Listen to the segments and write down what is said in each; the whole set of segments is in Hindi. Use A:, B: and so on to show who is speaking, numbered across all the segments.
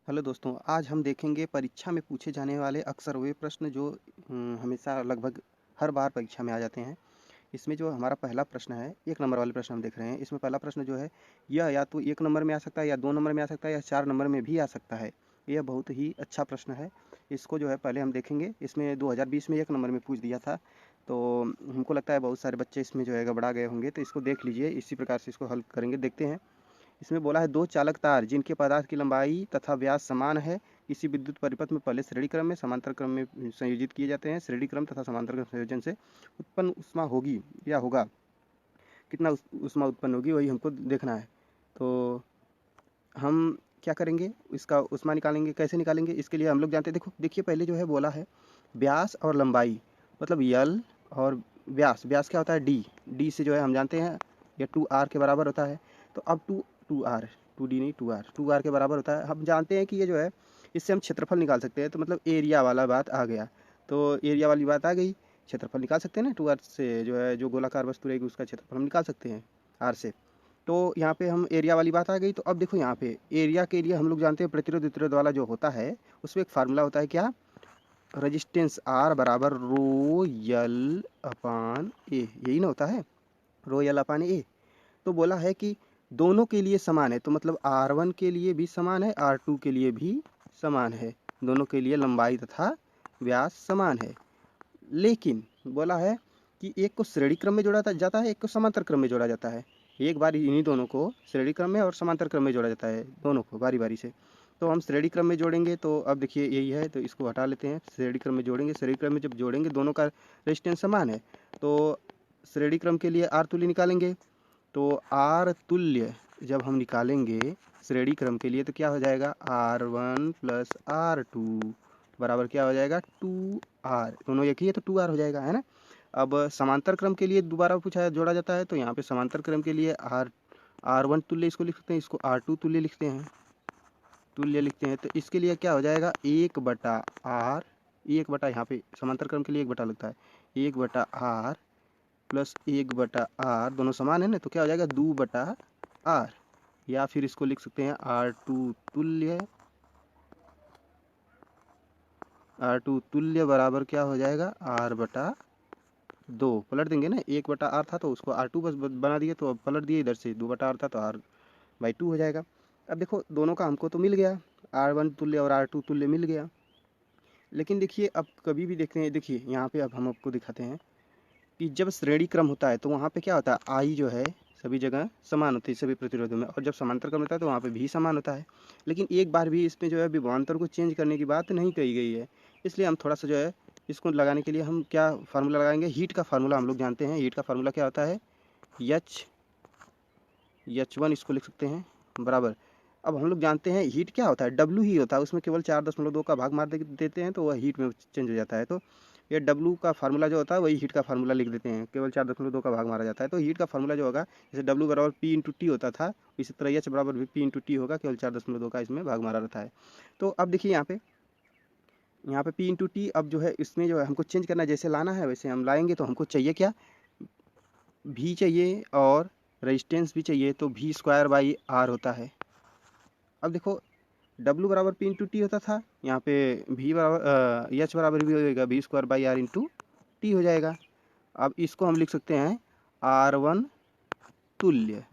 A: हेलो दोस्तों, आज हम देखेंगे परीक्षा में पूछे जाने वाले अक्सर वे प्रश्न जो हमेशा लगभग हर बार परीक्षा में आ जाते हैं। इसमें जो हमारा पहला प्रश्न है, 1 नंबर वाले प्रश्न हम देख रहे हैं। इसमें पहला प्रश्न जो है, यह या तो 1 नंबर में आ सकता है या 2 नंबर में आ सकता है या 4 नंबर में भी आ सकता है। यह बहुत ही अच्छा प्रश्न है। इसको जो है पहले हम देखेंगे। इसमें 2020 में 1 नंबर में पूछ दिया था, तो हमको लगता है बहुत सारे बच्चे इसमें जो है घबरा गए होंगे, तो इसको देख लीजिए। इसी प्रकार से इसको हल करेंगे, देखते हैं। इसमें बोला है, दो चालक तार जिनके पदार्थ की लंबाई तथा व्यास समान है, किसी विद्युत परिपथ में पहले श्रेणी क्रम में समांतर क्रम में संयोजित किए जाते हैं। श्रेणी क्रम तथा समांतर क्रम संयोजन से उत्पन्न ऊष्मा होगी या होगा, कितना ऊष्मा उत्पन्न होगी, वही हमको देखना है। तो हम क्या करेंगे, इसका ऊष्मा निकालेंगे। कैसे निकालेंगे, इसके लिए हम लोग जानते हैं। देखो, देखिए, पहले जो है बोला है व्यास और लंबाई, मतलब यल और व्यास। व्यास क्या होता है, डी। डी से जो है हम जानते हैं ये 2r के बराबर होता है। तो अब 2r, 2d नहीं, 2r के बराबर होता है। हम जानते हैं कि ये जो है, इससे हम क्षेत्रफल निकाल सकते हैं। तो मतलब एरिया वाला बात आ गया। तो एरिया वाली बात आ गई, क्षेत्रफल निकाल सकते हैं ना। 2r से जो है, जो गोलाकार वस्तु रहेगी उसका क्षेत्रफल हम निकाल सकते हैं r से। तो यहाँ पे हम एरिया वाली बात आ गई। तो अब देखो, यहाँ पे एरिया के लिए हम लोग जानते हैं प्रतिरोध विरोध वाला जो होता है, उसमें एक फार्मूला होता है, क्या, रजिस्टेंस आर बराबर रो यल अपान ए, यही ना होता है, रो यल अपान ए। तो बोला है कि दोनों के लिए समान है, तो मतलब R1 के लिए भी समान है, R2 के लिए भी समान है। दोनों के लिए लंबाई तथा व्यास समान है। लेकिन बोला है कि एक को श्रेणी क्रम में जोड़ा जाता है, एक को समांतर क्रम में जोड़ा जाता है। एक बार इन्हीं दोनों को श्रेणी क्रम में और समांतर क्रम में जोड़ा जाता है, दोनों को बारी बारी से। तो हम श्रेणी क्रम में जोड़ेंगे, तो अब देखिए यही है, तो इसको हटा लेते हैं। श्रेणी क्रम में जोड़ेंगे, श्रेणी क्रम में जब जोड़ेंगे दोनों का रेजिस्टेंस समान है, तो श्रेणी क्रम के लिए आर तुल्य निकालेंगे। तो आर तुल्य जब हम निकालेंगे श्रेणी क्रम के लिए, तो क्या हो जाएगा, R1 प्लस R2 बराबर क्या हो जाएगा, 2r। दोनों एक ही है तो 2r हो जाएगा, है ना। अब समांतर क्रम के लिए दोबारा पूछा है, जोड़ा जाता है, तो यहाँ पे समांतर क्रम के लिए R1 तुल्य इसको लिख सकते हैं, इसको R2 तुल्य लिखते हैं, तुल्य लिखते हैं। तो इसके लिए क्या हो जाएगा, 1/r, 1 यहाँ पे समांतर क्रम के लिए 1 लगता है, 1/r प्लस 1/r, दोनों समान है ना, तो क्या हो जाएगा, 2/r। या फिर इसको लिख सकते हैं R2 तुल्य, R2 तुल्य बराबर क्या हो जाएगा, R/2। पलट देंगे ना, 1/r था तो उसको R2 बस बना दिए, तो अब पलट दिए इधर से, 2/r था तो R/2 हो जाएगा। अब देखो, दोनों का हमको तो मिल गया, R1 तुल्य और R2 तुल्य मिल गया। लेकिन देखिए, अब कभी भी देखते हैं, देखिए यहाँ पे अब हम आपको दिखाते हैं कि जब श्रेणी क्रम होता है तो वहाँ पे क्या होता है, आई जो है सभी जगह समान होती है, सभी प्रतिरोधों में। और जब समांतर क्रम होता है तो वहाँ पे भी समान होता है। लेकिन एक बार भी इसमें जो है विभवांतर को चेंज करने की बात नहीं कही गई है। इसलिए हम थोड़ा सा जो है, इसको लगाने के लिए हम क्या फार्मूला लगाएंगे, हीट का फार्मूला हम लोग जानते हैं। हीट का फार्मूला क्या होता है, H1, इसको लिख सकते हैं बराबर। अब हम लोग जानते हैं हीट क्या होता है, W ही होता है। उसमें केवल 4.2 का भाग मार देते हैं तो वह हीट में चेंज हो जाता है। तो ये W का फार्मूला जो होता है वही हीट का फार्मूला लिख देते हैं, केवल 4.2 का भाग मारा जाता है। तो हीट का फार्मूला जो होगा, जैसे W बराबर P/T होता था, इसी तरह H बराबर भी P/T होगा, केवल 4.2 का इसमें भाग मारा रहता है। तो अब देखिए यहाँ पे P/T, अब जो है इसमें जो है हमको चेंज करना है, जैसे लाना है वैसे हम लाएंगे। तो हमको चाहिए क्या, भी चाहिए और रेजिस्टेंस भी चाहिए, तो V²/R होता है। अब देखो, W बराबर P/T होता था, यहाँ पे H बराबर भी होगा V²/R/T हो जाएगा। अब इसको हम लिख सकते हैं R1 तुल्य,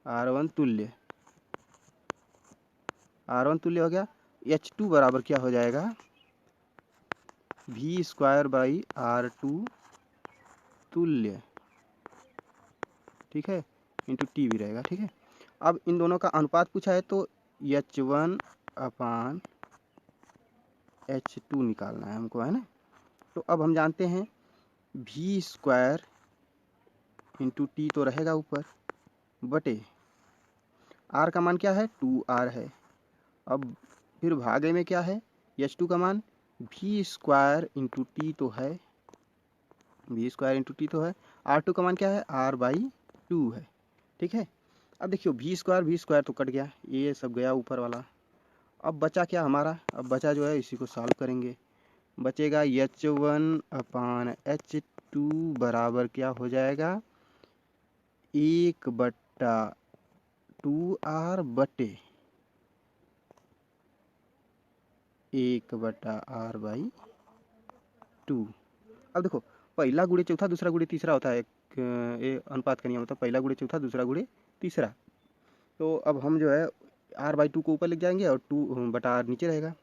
A: R1 तुल्य, R1 तुल्य हो गया। H2 बराबर क्या हो जाएगा, V²/R2 तुल्य, ठीक है, इंटू टी भी रहेगा, ठीक है। अब इन दोनों का अनुपात पूछा है, तो H1/H2 निकालना है हमको, है ना। तो अब हम जानते हैं V² इंटू टी तो रहेगा ऊपर, बटे R का मान क्या है, 2R है। अब फिर भागे में क्या है, H2 का मान V² इंटू टी तो है, V² इंटू टी तो है। R2 का मान क्या है, R/2 है, ठीक है। अब देखियो, V² तो कट गया, ये सब गया ऊपर वाला। अब बचा क्या हमारा, अब बचा जो है इसी को सॉल्व करेंगे। बचेगा H1/H2 बराबर क्या हो जाएगा, 1/2R बटे 1/r/2। अब देखो, पहला गुणे चौथा, दूसरा गुणे तीसरा होता है, ये अनुपात का नियम होता है, पहला गुणे चौथा, दूसरा गुणे तीसरा। तो अब हम जो है r/2 को ऊपर लिख जाएंगे और 2/r नीचे रहेगा,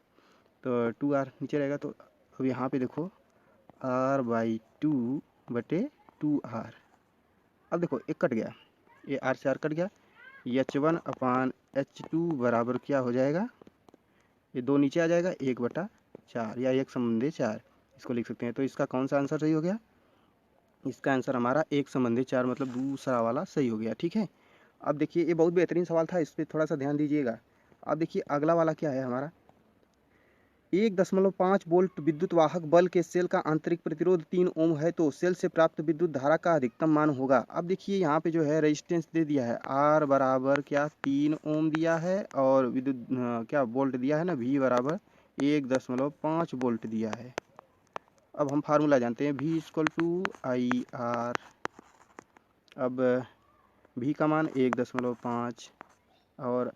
A: तो 2r नीचे रहेगा। तो अब यहाँ पे देखो r/2/2r। अब देखो एक कट गया, ये r से r कट गया, H1/H2 बराबर क्या हो जाएगा, ये 2 नीचे आ जाएगा, 1/4 या 1/4 इसको लिख सकते हैं। तो इसका कौन सा आंसर सही हो गया, इसका आंसर हमारा 1/4 मतलब दूसरा वाला सही हो गया। ठीक है, अब देखिए ये बहुत बेहतरीन सवाल था, इस पर थोड़ा सा ध्यान दीजिएगा। अब देखिए अगला वाला क्या है हमारा, 1.5 वोल्ट विद्युत वाहक बल के सेल का आंतरिक प्रतिरोध 3 ओम है, तो सेल से प्राप्त विद्युत धारा का अधिकतम मान होगा। अब देखिए यहाँ पे जो है रेजिस्टेंस दे दिया है, R बराबर क्या 3 ओम दिया है, और विद्युत क्या वोल्ट दिया है ना, V बराबर 1.5 वोल्ट दिया है। अब हम फार्मूला जानते हैं, V = IR। अब V का मान 1.5 और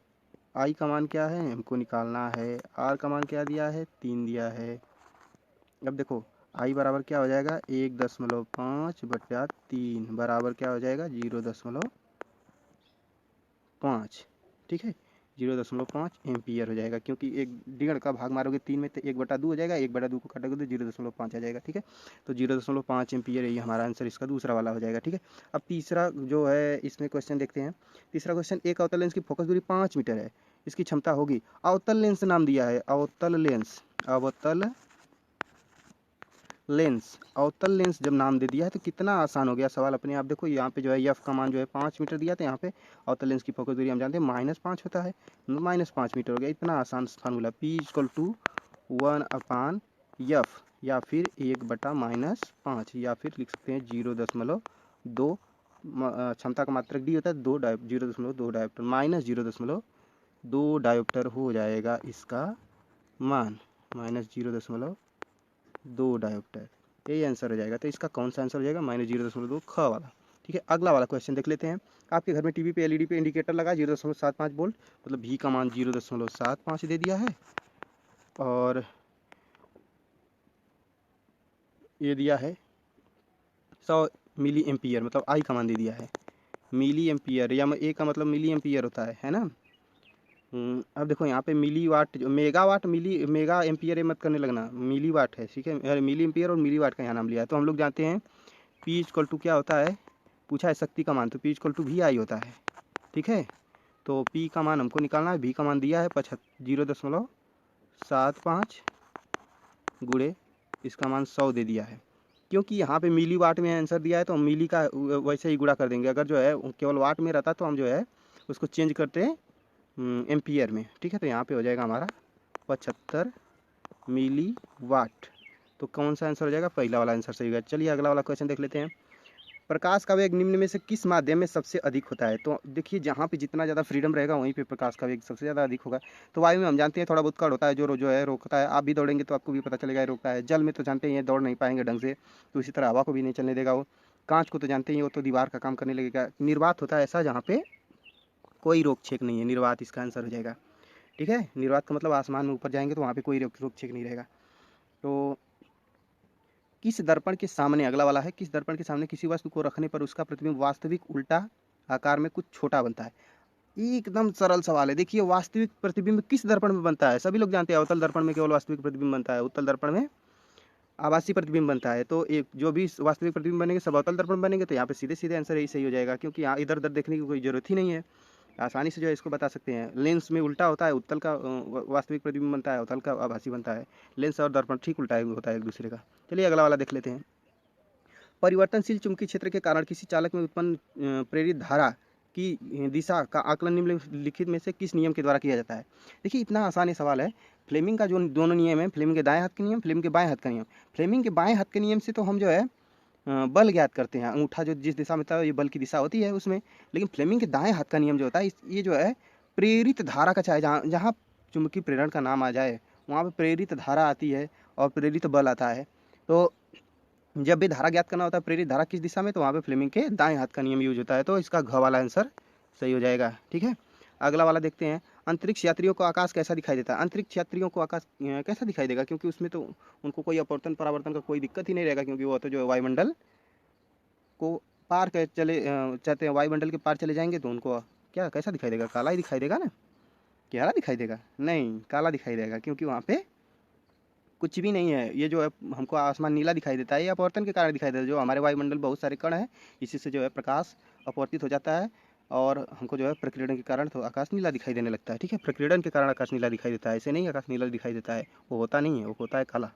A: I का मान क्या है हमको निकालना है, R का मान क्या दिया है 3 दिया है। अब देखो I बराबर क्या हो जाएगा 1.5/3 बराबर क्या हो जाएगा 0.5। ठीक है, 0.5 एम्पियर हो जाएगा, क्योंकि एक 1.5 का भाग मारोगे 3 में तो 1/2 हो जाएगा, 1/2 को काटोगे तो 0.5 आ जाएगा। ठीक है, तो 0.5 एम्पियर यही हमारा आंसर इसका दूसरा वाला हो जाएगा। ठीक है, अब तीसरा जो है इसमें क्वेश्चन देखते हैं। तीसरा क्वेश्चन, एक अवतल लेंस की फोकस दूरी 5 मीटर है, इसकी क्षमता होगी, अवतल लेंस नाम दिया है, अवतल लेंस जब नाम दे दिया है तो कितना आसान हो गया सवाल अपने आप। देखो यहाँ पे जो है एफ का मान जो है 5 मीटर दिया था, यहाँ पे अवतल लेंस की फोकस दूरी हम जानते हैं -5 होता है, -5 मीटर हो गया। इतना आसान फार्मूला, P = 1/f या फिर 1/-5 या फिर लिख सकते हैं 0.2, क्षमता का मात्रक डी होता है 0.2 डायोप्टर, -0.2 डायोप्टर हो जाएगा इसका मान, -0.2 डायोप्टर, यही आंसर हो जाएगा। तो इसका कौन सा आंसर हो जाएगा, -0.2 ख वाला। ठीक है, अगला वाला क्वेश्चन देख लेते हैं। आपके घर में टीवी पे एलईडी पे इंडिकेटर लगा 0.75 वोल्ट, मतलब V का मान 0.75 दे दिया है, और ये दिया है 100 मिली एम्पियर, मतलब I का मान दे दिया है मिली एम्पियर, या A का मतलब मिली एम्पियर होता है ना। अब देखो यहाँ पे मिली वाट, मेगावाट, मेगा एम्पियर ये मत करने लगना, मिली वाट है। ठीक है, अरे मिली एम्पियर और मिली वाट का यहाँ नाम लिया है। तो हम लोग जानते हैं P = क्या होता है, पूछा है शक्ति का मान, तो P = VI होता है। ठीक है, तो P का मान हमको निकालना है, V का मान दिया है 0.75 गुणे इसका मान 100 दे दिया है। क्योंकि यहाँ पे मिली वाट में आंसर दिया है तो हम मिली का वैसे ही गुणा कर देंगे। अगर जो है केवल वाट में रहता तो हम जो है उसको चेंज करते हैं एम्पियर में। ठीक है, तो यहाँ पे हो जाएगा हमारा 75 मिली वाट। तो कौन सा आंसर हो जाएगा, पहला वाला आंसर सही होगा। चलिए अगला वाला क्वेश्चन देख लेते हैं। प्रकाश का वेग निम्न में से किस माध्यम में सबसे अधिक होता है। तो देखिए जहाँ पे जितना ज़्यादा फ्रीडम रहेगा वहीं पे प्रकाश का वेग सबसे ज़्यादा अधिक होगा। तो वायु में हम जानते हैं थोड़ा बहुत कण होता है जो है रोकता है, आप भी दौड़ेंगे तो आपको भी पता चलेगा रोकता है। जल में तो जानते हैं दौड़ नहीं पाएंगे ढंग से, तो इसी तरह हवा को भी नहीं चलने देगा वो। कांच को तो जानते हैं वो तो दीवार का काम करने लगेगा। निर्वात होता है ऐसा जहाँ पे कोई रोक छेक नहीं है, निर्वात इसका आंसर हो जाएगा। ठीक है, निर्वात का मतलब आसमान में ऊपर जाएंगे तो वहाँ पे कोई रोक छेक नहीं रहेगा। तो किस दर्पण के सामने, अगला वाला है, किस दर्पण के सामने किसी वस्तु को रखने पर उसका प्रतिबिंब वास्तविक उल्टा आकार में कुछ छोटा बनता है। एकदम सरल सवाल है। देखिए वास्तविक प्रतिबिंब किस दर्पण में बनता है, सभी लोग जानते हैं अवतल दर्पण में केवल वास्तविक प्रतिबिंब बनता है, उत्तल दर्पण में आभासी प्रतिबिंब बनता है। तो एक जो भी वास्तविक प्रतिबिंब बनेंगे सब अवतल दर्पण बनेंगे, तो यहाँ पे सीधे सीधे आंसर यही सही हो जाएगा, क्योंकि यहाँ इधर उधर देखने की कोई जरूरत ही नहीं है, आसानी से जो है इसको बता सकते हैं। लेंस में उल्टा होता है, उत्तल का वास्तविक प्रतिबिंब बनता है, अवतल का आभासी बनता है। लेंस और दर्पण ठीक उल्टा होता है एक दूसरे का। चलिए अगला वाला देख लेते हैं। परिवर्तनशील चुंबकीय क्षेत्र के कारण किसी चालक में उत्पन्न प्रेरित धारा की दिशा का आकलन निम्नलिखित में से किस नियम के द्वारा किया जाता है। देखिए इतना आसान ये सवाल है। फ्लेमिंग का जो दोनों नियम है, फ्लेमिंग के दाएं हाथ का नियम, फ्लेमिंग के बाएं हाथ का नियम। फ्लेमिंग के बाएं हाथ के नियम से तो हम जो है बल ज्ञात करते हैं, अंगूठा जो जिस दिशा में था ये बल की दिशा होती है उसमें। लेकिन फ्लेमिंग के दाएं हाथ का नियम जो होता है ये जो है प्रेरित धारा का, चाहे जहाँ जहाँ चुंबकीय प्रेरण का नाम आ जाए वहाँ पर प्रेरित धारा आती है और प्रेरित बल आता है। तो जब भी धारा ज्ञात करना होता है प्रेरित धारा किस दिशा में, तो वहाँ पे फ्लेमिंग के दाएं हाथ का नियम यूज होता है। तो इसका घ वाला आंसर सही हो जाएगा। ठीक है, अगला वाला देखते हैं। अंतरिक्ष यात्रियों को आकाश कैसा दिखाई देता है? अंतरिक्ष यात्रियों को आकाश कैसा दिखाई देगा, क्योंकि उसमें तो उनको कोई अपवर्तन परावर्तन का कोई दिक्कत ही नहीं रहेगा, क्योंकि वो तो जो है वायुमंडल को पार कर चले चाहते हैं, वायुमंडल के पार चले जाएंगे तो उनको क्या कैसा दिखाई देगा? काला ही दिखाई देगा ना। गहरा दिखाई देगा? नहीं, काला दिखाई देगा, क्योंकि वहाँ पे कुछ भी नहीं है। ये जो है हमको आसमान नीला दिखाई देता है, ये अपवर्तन के कारण दिखाई देता है। जो हमारे वायुमंडल बहुत सारे कण हैं, इसी से जो है प्रकाश अपवर्तित हो जाता है और हमको जो है प्रकीर्णन के कारण तो आकाश नीला दिखाई देने लगता है। ठीक है, प्रकीर्णन के कारण आकाश नीला दिखाई देता है, ऐसे नहीं आकाश नीला दिखाई देता है, वो होता नहीं है, वो होता है काला।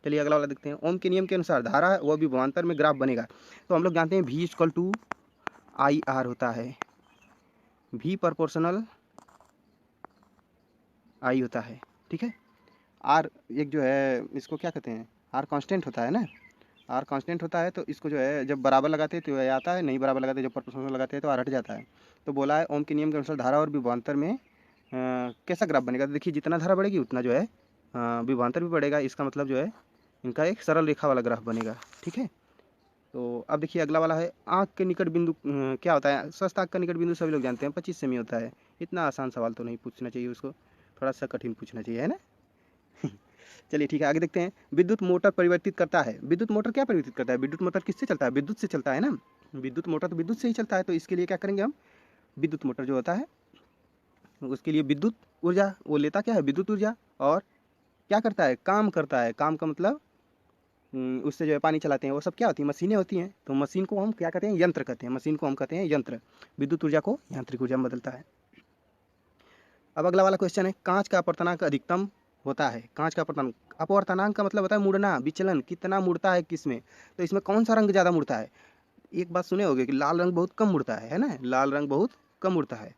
A: चलिए अगला वाला देखते हैं। ओम के नियम के अनुसार धारा वो भी विभवांतर में ग्राफ बनेगा। तो हम लोग जानते हैं V equal to I R होता है, V प्रोपोर्शनल आई होता है। ठीक है, आर एक जो है इसको क्या कहते हैं, आर कांस्टेंट होता है ना, आर कांस्टेंट होता है। तो इसको जो है जब बराबर लगाते हैं तो ये आता है, नहीं बराबर लगाते जब प्रोपोर्शनल लगाते हैं तो आर हट जाता है। तो बोला है ओम के नियम के अनुसार धारा और विभवांतर में कैसा ग्राफ बनेगा। तो देखिए जितना धारा बढ़ेगी उतना जो है विभवांतर भी बढ़ेगा। इसका मतलब जो है इनका एक सरल रेखा वाला ग्राफ बनेगा। ठीक है, तो अब देखिए अगला वाला है आँख के निकट बिंदु क्या होता है। स्वस्थ आँख का निकट बिंदु सभी लोग जानते हैं 25 सेमी होता है। इतना आसान सवाल तो नहीं पूछना चाहिए, उसको थोड़ा सा कठिन पूछना चाहिए, है ना। चलिए ठीक है, आगे देखते हैं। विद्युत मोटर परिवर्तित करता है। विद्युत मोटर क्या परिवर्तित करता है? विद्युत मोटर किससे चलता है? विद्युत से चलता है ना। विद्युत मोटर तो विद्युत से ही चलता है। तो इसके लिए क्या करेंगे हम, विद्युत मोटर जो होता है उसके लिए विद्युत ऊर्जा वो लेता क्या है, विद्युत ऊर्जा, और क्या करता है, काम करता है। काम का मतलब उससे जो है पानी चलाते हैं, वो सब क्या होती है, मशीनें होती हैं। तो मशीन को हम क्या कहते हैं, यंत्र कहते हैं। मशीन को हम कहते हैं यंत्र। विद्युत ऊर्जा को यांत्रिक ऊर्जा में बदलता है। अब अगला वाला क्वेश्चन है, कांच का अपवर्तनांक अधिकतम होता है। कांच का अपवर्तनांक का मतलब होता है मुड़ना, विचलन, कितना मुड़ता है किसमें। तो इसमें कौन सा रंग ज़्यादा मुड़ता है? एक बात सुने होगे कि लाल रंग बहुत कम मुड़ता है ना, लाल रंग बहुत कम मुड़ता है।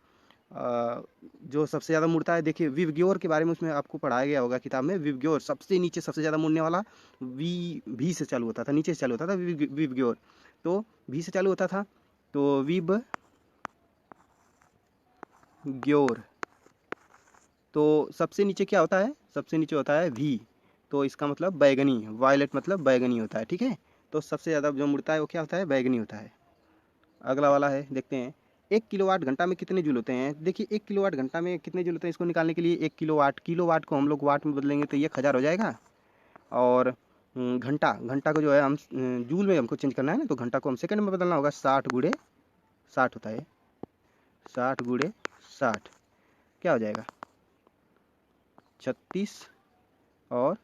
A: जो सबसे ज़्यादा मुड़ता है, देखिए विवग्योर के बारे में उसमें आपको पढ़ाया गया होगा किताब में। विवग्योर सबसे नीचे सबसे ज़्यादा मुड़ने वाला भी से चालू होता था, नीचे से चालू होता था विवग्योर। तो भी से चालू होता था, तो विव ग्योर। तो सबसे नीचे क्या होता है, सबसे नीचे होता है V। तो इसका मतलब बैगनी, वायलेट मतलब बैगनी होता है। ठीक है, तो सबसे ज़्यादा जो मुड़ता है वो क्या होता है, बैगनी होता है। अगला वाला है, देखते हैं 1 किलोवाट घंटा में कितने जूल होते हैं। देखिए 1 किलोवाट घंटा में कितने जूल होते हैं, इसको निकालने के लिए 1 किलोवाट, किलोवाट को हम लोग वाट में बदलेंगे तो 1000 हो जाएगा। और घंटा, घंटा को जो है हम जूल में हमको चेंज करना है ना, तो घंटा को हम सेकंड में बदलना होगा। 60 गुणे 60 होता है, 60 गुणे 60 क्या हो जाएगा, 36 और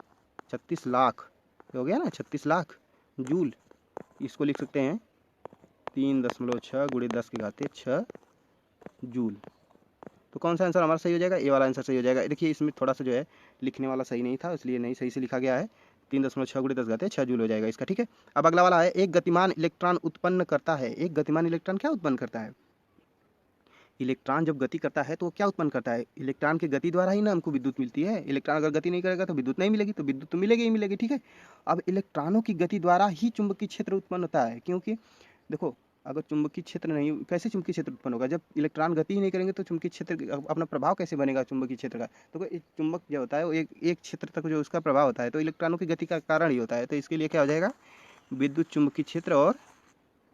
A: 36 लाख हो गया ना, 36 लाख जूल। इसको लिख सकते हैं 3.6 गुणे 10 की घात 6 जूल। तो कौन सा आंसर हमारा सही हो जाएगा, ये वाला आंसर सही हो जाएगा। देखिए इसमें थोड़ा सा जो है लिखने वाला सही नहीं था, इसलिए नहीं सही से लिखा गया है। 3.6 गुणे 10 घाते 6 जूल हो जाएगा इसका। ठीक है, अब अगला वाला है, एक गतिमान इलेक्ट्रॉन उत्पन्न करता है। एक गतिमान इलेक्ट्रॉन क्या उत्पन्न करता है? इलेक्ट्रॉन जब गति करता है तो वो क्या उत्पन्न करता है, इलेक्ट्रॉन की गति द्वारा ही ना हमको विद्युत मिलती है। इलेक्ट्रॉन अगर गति नहीं करेगा तो विद्युत नहीं मिलेगी, तो विद्युत तो मिलेगी ही मिलेगी। ठीक है, अब इलेक्ट्रॉनों की गति द्वारा ही चुंबकीय क्षेत्र उत्पन्न होता है, क्योंकि देखो अगर चुंबकीय क्षेत्र नहीं, कैसे चुंबकीय क्षेत्र उत्पन्न होगा, जब इलेक्ट्रॉन गति ही नहीं करेंगे तो चुंबकीय क्षेत्र अपना प्रभाव कैसे बनेगा चुंबकीय क्षेत्र का। तो चुंबक जो होता है वो एक क्षेत्र तक जो उसका प्रभाव होता है, तो इलेक्ट्रॉनों की गति का कारण ही होता है। तो इसके लिए क्या हो जाएगा, विद्युत चुंबकीय क्षेत्र और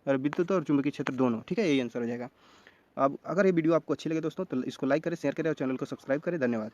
A: विद्युत और चुंबकीय क्षेत्र दोनों। ठीक है, यही आंसर हो जाएगा। अब अगर ये वीडियो आपको अच्छी लगे दोस्तों तो इसको लाइक करें, शेयर करें और चैनल को सब्सक्राइब करें। धन्यवाद।